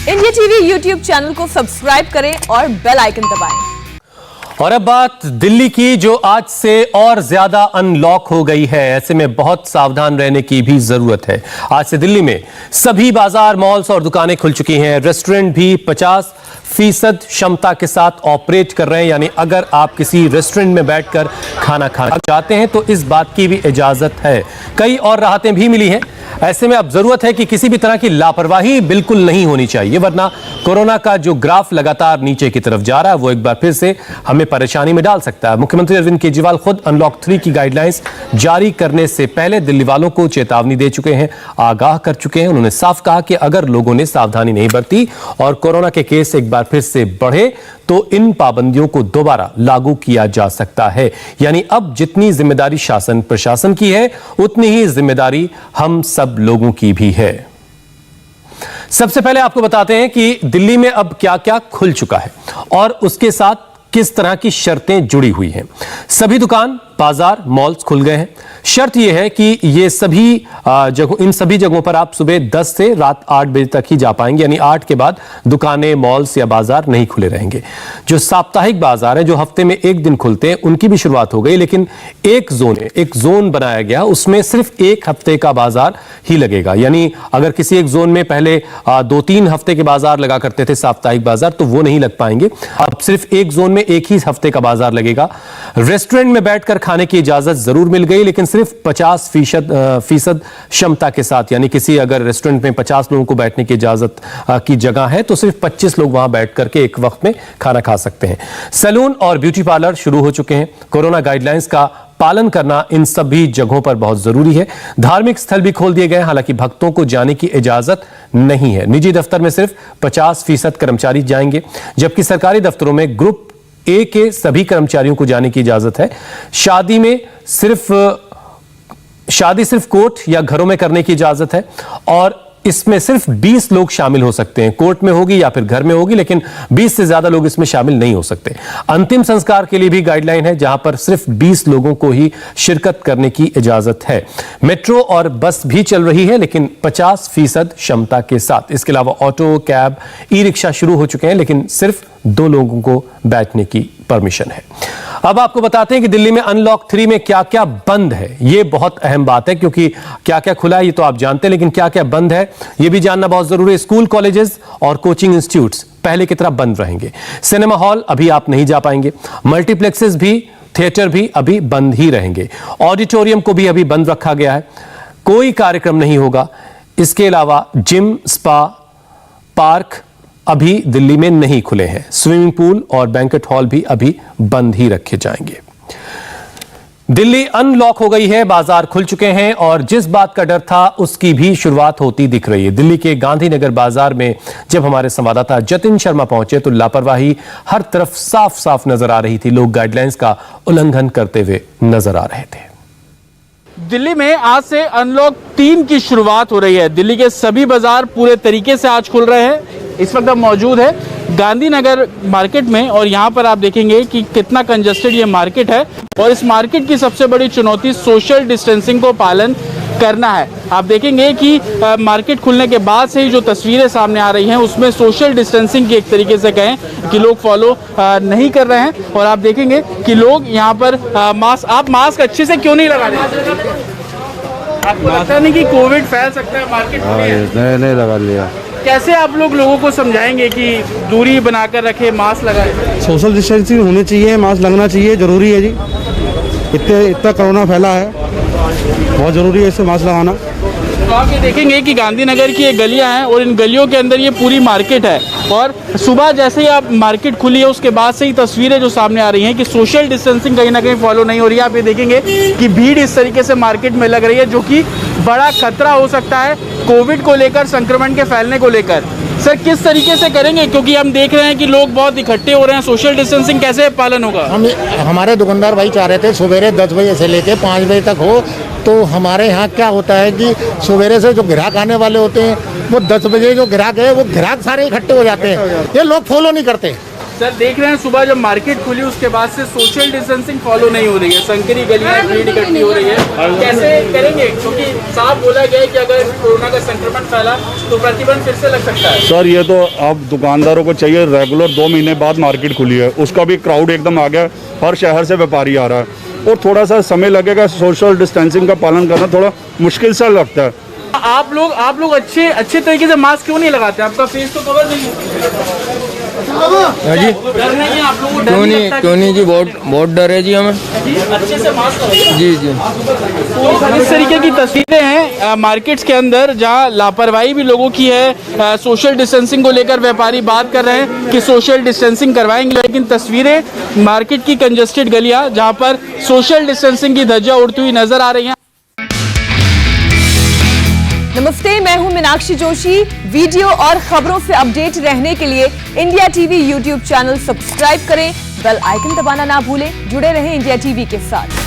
India TV YouTube channel को subscribe करें और बेल आइकन दबाएं। और अब बात दिल्ली की, जो आज से और ज्यादा अनलॉक हो गई है। ऐसे में बहुत सावधान रहने की भी जरूरत है। आज से दिल्ली में सभी बाजार, मॉल्स और दुकानें खुल चुकी हैं। रेस्टोरेंट भी 50% क्षमता के साथ ऑपरेट कर रहे हैं। यानी अगर आप किसी रेस्टोरेंट में बैठकर खाना खाना चाहते हैं तो इस बात की भी इजाजत है। कई और राहतें भी मिली हैं। ऐसे में अब जरूरत है कि किसी भी तरह की लापरवाही बिल्कुल नहीं होनी चाहिए, वरना कोरोना का जो ग्राफ लगातार नीचे की तरफ जा रहा है वो एक बार फिर से हमें परेशानी में डाल सकता है। मुख्यमंत्री अरविंद केजरीवाल खुद अनलॉक 3 की गाइडलाइंस जारी करने से पहले दिल्ली वालों को चेतावनी दे चुके हैं, आगाह कर चुके हैं। उन्होंने साफ कहा कि अगर लोगों ने सावधानी नहीं बरती और कोरोना के केस एक बार फिर से बढ़े तो इन पाबंदियों को दोबारा लागू किया जा सकता है। यानी अब जितनी जिम्मेदारी शासन प्रशासन की है उतनी ही जिम्मेदारी हम सब लोगों की भी है। सबसे पहले आपको बताते हैं कि दिल्ली में अब क्या क्या खुल चुका है और उसके साथ किस तरह की शर्तें जुड़ी हुई हैं। सभी दुकान, बाजार, मॉल्स खुल गए हैं। शर्त यह है कि ये सभी इन सभी जगहों पर आप सुबह 10 से रात 8 बजे तक ही जा पाएंगे। यानी 8 के बाद दुकानें, मॉल्स या बाजार नहीं खुले रहेंगे। जो साप्ताहिक बाजार है, जो हफ्ते में एक दिन खुलते हैं, उनकी भी शुरुआत हो गई, लेकिन एक जोन बनाया गया, उसमें सिर्फ एक हफ्ते का बाजार ही लगेगा। यानी अगर किसी एक जोन में पहले 2-3 हफ्ते के बाजार लगा करते थे, साप्ताहिक बाजार, तो वो नहीं लग पाएंगे। अब सिर्फ एक जोन में एक ही हफ्ते का बाजार लगेगा। रेस्टोरेंट में बैठकर खाने की इजाजत जरूर मिल गई, लेकिन सिर्फ 50% क्षमता के साथ। यानी किसी अगर रेस्टोरेंट में 50 लोगों को बैठने की इजाजत की जगह है तो सिर्फ 25 लोग वहां बैठ करके एक वक्त में खाना खा सकते हैं। सैलून और ब्यूटी पार्लर शुरू हो चुके हैं। कोरोना गाइडलाइंस का पालन करना इन सभी जगहों पर बहुत जरूरी है। धार्मिक स्थल भी खोल दिए गए, हालांकि भक्तों को जाने की इजाजत नहीं है। निजी दफ्तर में सिर्फ 50% कर्मचारी जाएंगे, जबकि सरकारी दफ्तरों में ग्रुप ए के सभी कर्मचारियों को जाने की इजाजत है। शादी सिर्फ कोर्ट या घरों में करने की इजाजत है और इसमें सिर्फ 20 लोग शामिल हो सकते हैं। कोर्ट में होगी या फिर घर में होगी, लेकिन 20 से ज्यादा लोग इसमें शामिल नहीं हो सकते। अंतिम संस्कार के लिए भी गाइडलाइन है, जहां पर सिर्फ 20 लोगों को ही शिरकत करने की इजाजत है। मेट्रो और बस भी चल रही है, लेकिन 50% क्षमता के साथ। इसके अलावा ऑटो, कैब, ई रिक्शा शुरू हो चुके हैं, लेकिन सिर्फ 2 लोगों को बैठने की परमिशन है। अब आपको बताते हैं कि दिल्ली में अनलॉक 3 में क्या क्या बंद है। यह बहुत अहम बात है, क्योंकि क्या क्या खुला है ये तो आप जानते हैं, लेकिन क्या क्या बंद है यह भी जानना बहुत जरूरी है। स्कूल, कॉलेजेस और कोचिंग इंस्टीट्यूट्स पहले की तरह बंद रहेंगे। सिनेमा हॉल अभी आप नहीं जा पाएंगे। मल्टीप्लेक्सेस भी, थिएटर भी अभी बंद ही रहेंगे। ऑडिटोरियम को भी अभी बंद रखा गया है, कोई कार्यक्रम नहीं होगा। इसके अलावा जिम, स्पा, पार्क अभी दिल्ली में नहीं खुले हैं। स्विमिंग पूल और बैंक्वेट हॉल भी अभी बंद ही रखे जाएंगे। दिल्ली अनलॉक हो गई है, बाजार खुल चुके हैं और जिस बात का डर था उसकी भी शुरुआत होती दिख रही है। दिल्ली के गांधीनगर बाजार में जब हमारे संवाददाता जतिन शर्मा पहुंचे तो लापरवाही हर तरफ साफ साफ नजर आ रही थी। लोग गाइडलाइंस का उल्लंघन करते हुए नजर आ रहे थे। दिल्ली में आज से अनलॉक 3 की शुरुआत हो रही है। दिल्ली के सभी बाजार पूरे तरीके से आज खुल रहे हैं। इस वक्त हम मौजूद है गांधीनगर मार्केट में और यहाँ पर आप देखेंगे कि कितना कंजस्टेड ये मार्केट है और इस मार्केट की सबसे बड़ी चुनौती सोशल डिस्टेंसिंग को पालन करना है। आप देखेंगे कि मार्केट खुलने के बाद से ही जो तस्वीरें सामने आ रही हैं उसमें सोशल डिस्टेंसिंग की एक तरीके से कहें कि लोग फॉलो नहीं कर रहे हैं और आप देखेंगे कि लोग यहाँ पर मास्क अच्छे से क्यों नहीं लगा रहे? आपको लगता नहीं कि कोविड फैल सकता है? मार्केट नहीं लगा लिया। कैसे आप लोगों को समझाएंगे कि दूरी बनाकर रखें, मास्क लगाएं? सोशल डिस्टेंसिंग होनी चाहिए, मास्क लगना चाहिए, जरूरी है जी। इतना कोरोना फैला है, बहुत जरूरी है इससे मास्क लगाना। तो आप ये देखेंगे कि गांधीनगर की ये गलियां हैं और इन गलियों के अंदर ये पूरी मार्केट है और सुबह जैसे ही आप मार्केट खुली है उसके बाद से ही तस्वीरें जो सामने आ रही हैं कि सोशल डिस्टेंसिंग कहीं ना कहीं फॉलो नहीं हो रही है। आप ये देखेंगे कि भीड़ इस तरीके से मार्केट में लग रही है, जो कि बड़ा खतरा हो सकता है कोविड को लेकर, संक्रमण के फैलने को लेकर। सर, किस तरीके से करेंगे, क्योंकि हम देख रहे हैं कि लोग बहुत इकट्ठे हो रहे हैं, सोशल डिस्टेंसिंग कैसे पालन होगा? हमारे दुकानदार भाई चाह रहे थे सवेरे 10 बजे से लेके 5 बजे तक हो। तो हमारे यहाँ क्या होता है कि सवेरे से जो ग्राहक आने वाले होते हैं वो 10 बजे जो ग्राहक है वो ग्राहक सारे इकट्ठे हो जाते हैं। ये लोग फॉलो नहीं करते। सर देख रहे हैं सुबह जब मार्केट खुली उसके बाद से सोशल डिस्टेंसिंग फॉलो नहीं हो रही है, संकरी गलियां भीड़ इकट्ठी हो रही है, कैसे करेंगे? क्योंकि साफ बोला गया है कि अगर कोरोना का संक्रमण फैला तो प्रतिबंध फिर से लग सकता है। सर ये तो अब दुकानदारों को चाहिए, रेगुलर 2 महीने बाद मार्केट खुली है, उसका भी क्राउड एकदम आ गया, हर शहर से व्यापारी आ रहा है और थोड़ा सा समय लगेगा। सोशल डिस्टेंसिंग का पालन करना थोड़ा मुश्किल सा लगता है। आप लोग अच्छे तरीके से मास्क क्यों नहीं लगाते? आपका फेस तो कवर नहीं है। जी डर नहीं है आप लोगों को? क्यों नहीं जी, बहुत डर है जी हमें। अच्छे से मास्क लगाइए। जी तो इस तरीके की तस्वीरें हैं मार्केट्स के अंदर जहां लापरवाही भी लोगों की है। सोशल डिस्टेंसिंग को लेकर व्यापारी बात कर रहे हैं कि सोशल डिस्टेंसिंग करवाएंगे, लेकिन तस्वीरें मार्केट की कंजेस्टेड गलियां जहां पर सोशल डिस्टेंसिंग की धज्जियां उड़ती हुई नजर आ रही हैं। नमस्ते, मैं हूं मीनाक्षी जोशी। वीडियो और खबरों से अपडेट रहने के लिए India TV YouTube channel subscribe करें, बेल आइकन दबाना ना भूलें। जुड़े रहें इंडिया टीवी के साथ।